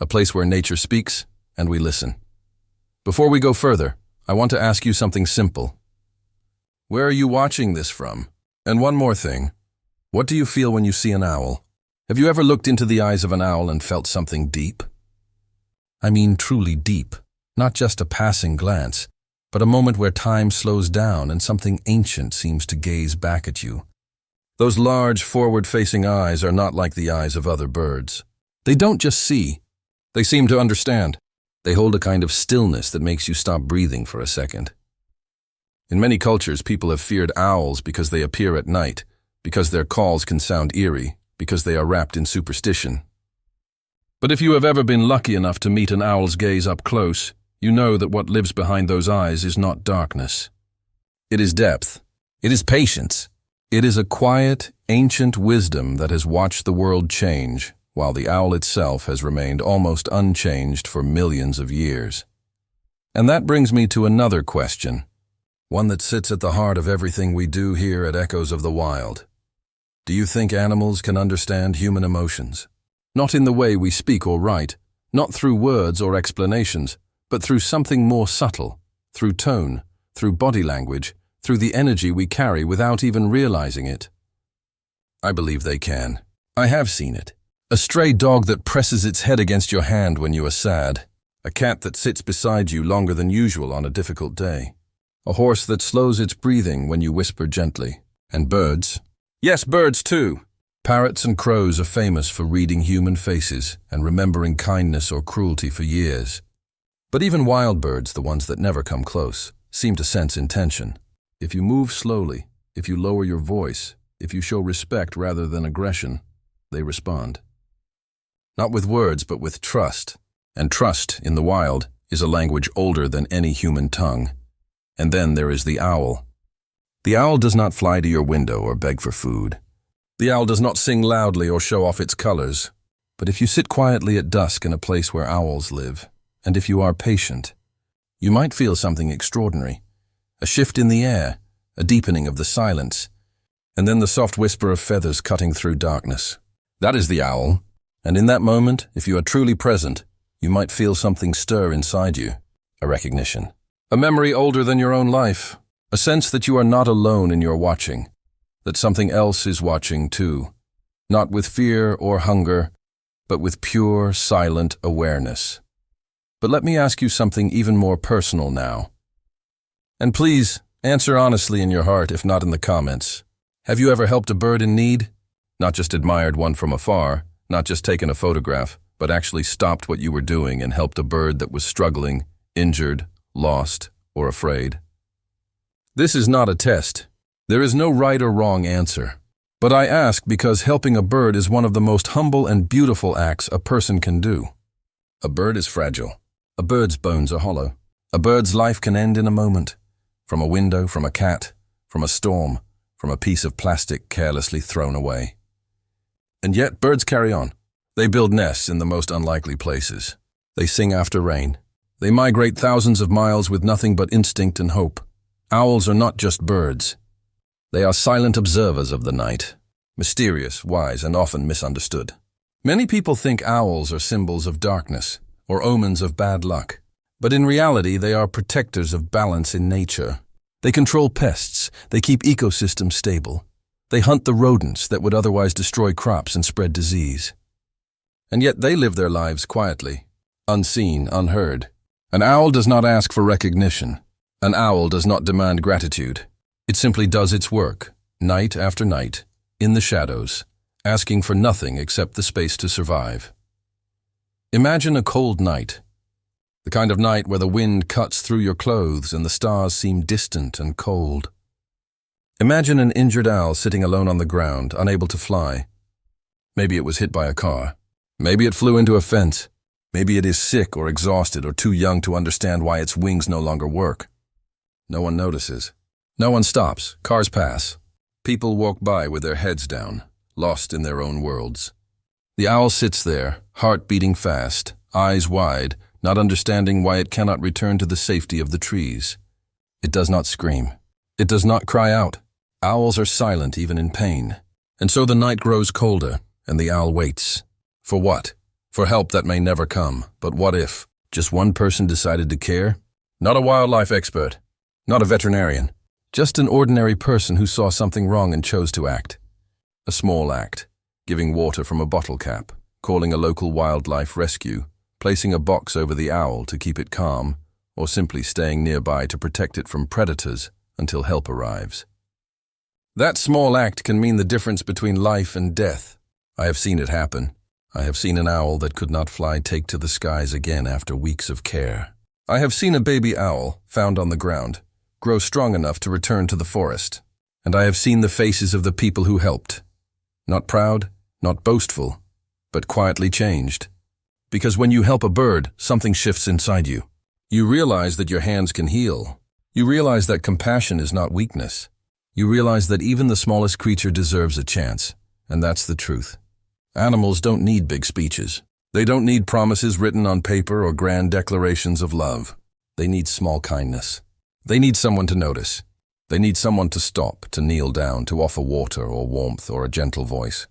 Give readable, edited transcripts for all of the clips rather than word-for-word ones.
a place where nature speaks and we listen. Before we go further, I want to ask you something simple. Where are you watching this from? And one more thing. What do you feel when you see an owl? Have you ever looked into the eyes of an owl and felt something deep? I mean truly deep, not just a passing glance, but a moment where time slows down and something ancient seems to gaze back at you. Those large, forward-facing eyes are not like the eyes of other birds. They don't just see. They seem to understand. They hold a kind of stillness that makes you stop breathing for a second. In many cultures, people have feared owls because they appear at night, because their calls can sound eerie, because they are wrapped in superstition. But if you have ever been lucky enough to meet an owl's gaze up close, you know that what lives behind those eyes is not darkness. It is depth. It is patience. It is a quiet, ancient wisdom that has watched the world change, while the owl itself has remained almost unchanged for millions of years. And that brings me to another question, one that sits at the heart of everything we do here at Echoes of the Wild. Do you think animals can understand human emotions? Not in the way we speak or write, not through words or explanations, but through something more subtle, through tone, through body language, through the energy we carry without even realizing it. I believe they can. I have seen it. A stray dog that presses its head against your hand when you are sad. A cat that sits beside you longer than usual on a difficult day. A horse that slows its breathing when you whisper gently. And birds. Yes, birds too. Parrots and crows are famous for reading human faces and remembering kindness or cruelty for years. But even wild birds, the ones that never come close, seem to sense intention. If you move slowly, if you lower your voice, if you show respect rather than aggression, they respond. Not with words, but with trust. And trust, in the wild, is a language older than any human tongue. And then there is the owl. The owl does not fly to your window or beg for food. The owl does not sing loudly or show off its colors. But if you sit quietly at dusk in a place where owls live, and if you are patient, you might feel something extraordinary. A shift in the air, a deepening of the silence, and then the soft whisper of feathers cutting through darkness. That is the owl, and in that moment, if you are truly present, you might feel something stir inside you, a recognition. A memory older than your own life, a sense that you are not alone in your watching, that something else is watching too, not with fear or hunger, but with pure, silent awareness. But let me ask you something even more personal now. And please, answer honestly in your heart, if not in the comments. Have you ever helped a bird in need? Not just admired one from afar, not just taken a photograph, but actually stopped what you were doing and helped a bird that was struggling, injured, lost, or afraid? This is not a test. There is no right or wrong answer. But I ask because helping a bird is one of the most humble and beautiful acts a person can do. A bird is fragile. A bird's bones are hollow. A bird's life can end in a moment. From a window, from a cat, from a storm, from a piece of plastic carelessly thrown away. And yet birds carry on. They build nests in the most unlikely places. They sing after rain. They migrate thousands of miles with nothing but instinct and hope. Owls are not just birds. They are silent observers of the night, mysterious, wise, and often misunderstood. Many people think owls are symbols of darkness or omens of bad luck. But in reality, they are protectors of balance in nature. They control pests. They keep ecosystems stable. They hunt the rodents that would otherwise destroy crops and spread disease. And yet they live their lives quietly, unseen, unheard. An owl does not ask for recognition. An owl does not demand gratitude. It simply does its work, night after night, in the shadows, asking for nothing except the space to survive. Imagine a cold night. The kind of night where the wind cuts through your clothes and the stars seem distant and cold. Imagine an injured owl sitting alone on the ground, unable to fly. Maybe it was hit by a car. Maybe it flew into a fence. Maybe it is sick or exhausted or too young to understand why its wings no longer work. No one notices. No one stops. Cars pass. People walk by with their heads down, lost in their own worlds. The owl sits there, heart beating fast, eyes wide, not understanding why it cannot return to the safety of the trees. It does not scream. It does not cry out. Owls are silent even in pain. And so the night grows colder, and the owl waits. For what? For help that may never come. But what if just one person decided to care? Not a wildlife expert, not a veterinarian, just an ordinary person who saw something wrong and chose to act. A small act, giving water from a bottle cap, calling a local wildlife rescue, placing a box over the owl to keep it calm, or simply staying nearby to protect it from predators until help arrives. That small act can mean the difference between life and death. I have seen it happen. I have seen an owl that could not fly take to the skies again after weeks of care. I have seen a baby owl, found on the ground, grow strong enough to return to the forest. And I have seen the faces of the people who helped. Not proud, not boastful, but quietly changed. Because when you help a bird, something shifts inside you. You realize that your hands can heal. You realize that compassion is not weakness. You realize that even the smallest creature deserves a chance, and that's the truth. Animals don't need big speeches. They don't need promises written on paper or grand declarations of love. They need small kindness. They need someone to notice. They need someone to stop, to kneel down, to offer water or warmth or a gentle voice.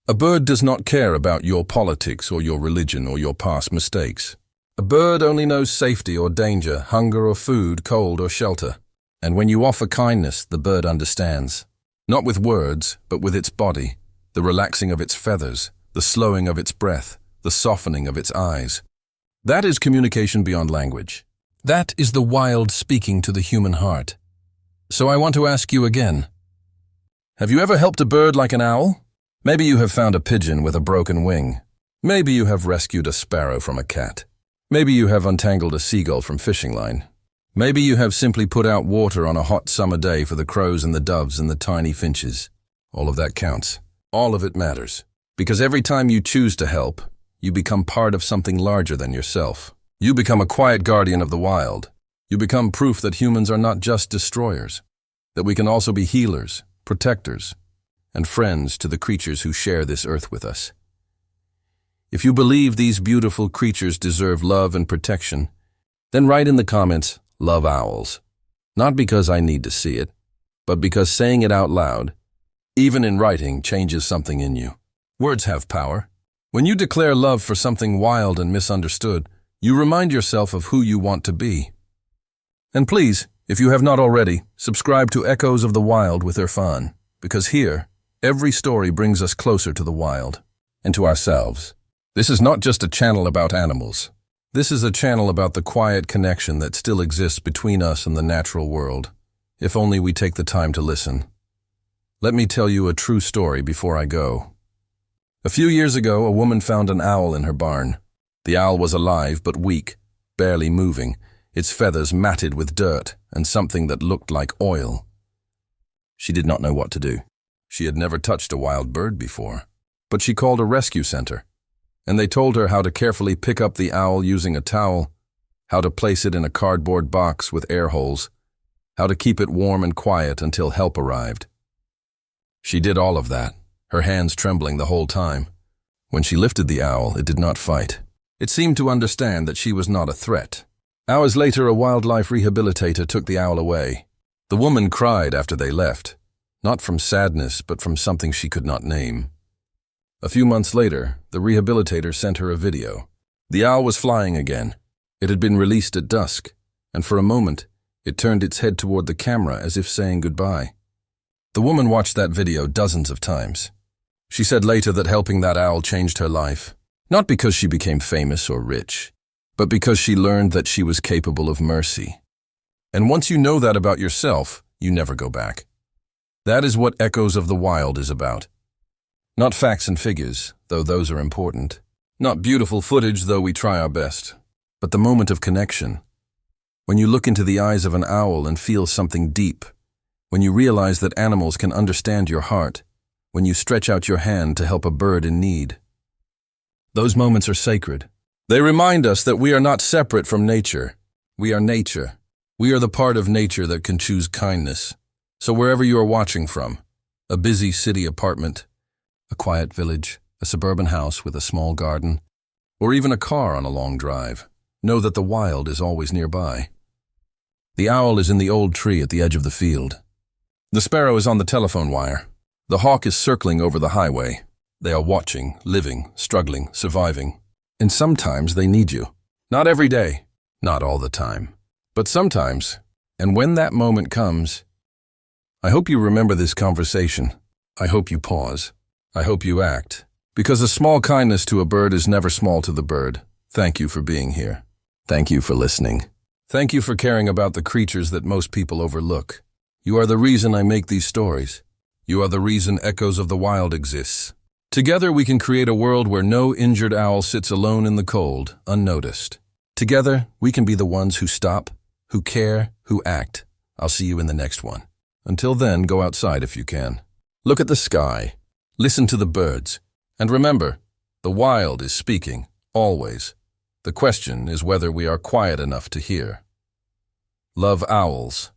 A bird does not care about your politics or your religion or your past mistakes. A bird only knows safety or danger, hunger or food, cold or shelter. And when you offer kindness, the bird understands. Not with words, but with its body, the relaxing of its feathers, the slowing of its breath, the softening of its eyes. That is communication beyond language. That is the wild speaking to the human heart. So I want to ask you again. Have you ever helped a bird like an owl? Maybe you have found a pigeon with a broken wing. Maybe you have rescued a sparrow from a cat. Maybe you have untangled a seagull from fishing line. Maybe you have simply put out water on a hot summer day for the crows and the doves and the tiny finches. All of that counts. All of it matters. Because every time you choose to help, you become part of something larger than yourself. You become a quiet guardian of the wild. You become proof that humans are not just destroyers, that we can also be healers, protectors, and friends to the creatures who share this earth with us. If you believe these beautiful creatures deserve love and protection, then write in the comments, "Love owls." Not because I need to see it, but because saying it out loud, even in writing, changes something in you. Words have power. When you declare love for something wild and misunderstood, you remind yourself of who you want to be. And please, if you have not already, subscribe to Echoes of the Wild with Irfan, because here, every story brings us closer to the wild and to ourselves. This is not just a channel about animals. This is a channel about the quiet connection that still exists between us and the natural world, if only we take the time to listen. Let me tell you a true story before I go. A few years ago, a woman found an owl in her barn. The owl was alive but weak, barely moving, its feathers matted with dirt and something that looked like oil. She did not know what to do. She had never touched a wild bird before, but she called a rescue center, and they told her how to carefully pick up the owl using a towel, how to place it in a cardboard box with air holes, how to keep it warm and quiet until help arrived. She did all of that, her hands trembling the whole time. When she lifted the owl, it did not fight. It seemed to understand that she was not a threat. Hours later, a wildlife rehabilitator took the owl away. The woman cried after they left, not from sadness, but from something she could not name. A few months later, the rehabilitator sent her a video. The owl was flying again. It had been released at dusk, and for a moment, it turned its head toward the camera as if saying goodbye. The woman watched that video dozens of times. She said later that helping that owl changed her life, not because she became famous or rich, but because she learned that she was capable of mercy. And once you know that about yourself, you never go back. That is what Echoes of the Wild is about. Not facts and figures, though those are important. Not beautiful footage, though we try our best. But the moment of connection. When you look into the eyes of an owl and feel something deep. When you realize that animals can understand your heart. When you stretch out your hand to help a bird in need. Those moments are sacred. They remind us that we are not separate from nature. We are nature. We are the part of nature that can choose kindness. So wherever you are watching from, a busy city apartment, a quiet village, a suburban house with a small garden, or even a car on a long drive, know that the wild is always nearby. The owl is in the old tree at the edge of the field. The sparrow is on the telephone wire. The hawk is circling over the highway. They are watching, living, struggling, surviving, And sometimes they need you. Not every day, not all the time, but sometimes. And when that moment comes, I hope you remember this conversation. I hope you pause. I hope you act. Because a small kindness to a bird is never small to the bird. Thank you for being here. Thank you for listening. Thank you for caring about the creatures that most people overlook. You are the reason I make these stories. You are the reason Echoes of the Wild exists. Together we can create a world where no injured owl sits alone in the cold, unnoticed. Together we can be the ones who stop, who care, who act. I'll see you in the next one. Until then, go outside if you can. Look at the sky. Listen to the birds. And remember, the wild is speaking, always. The question is whether we are quiet enough to hear. Love owls.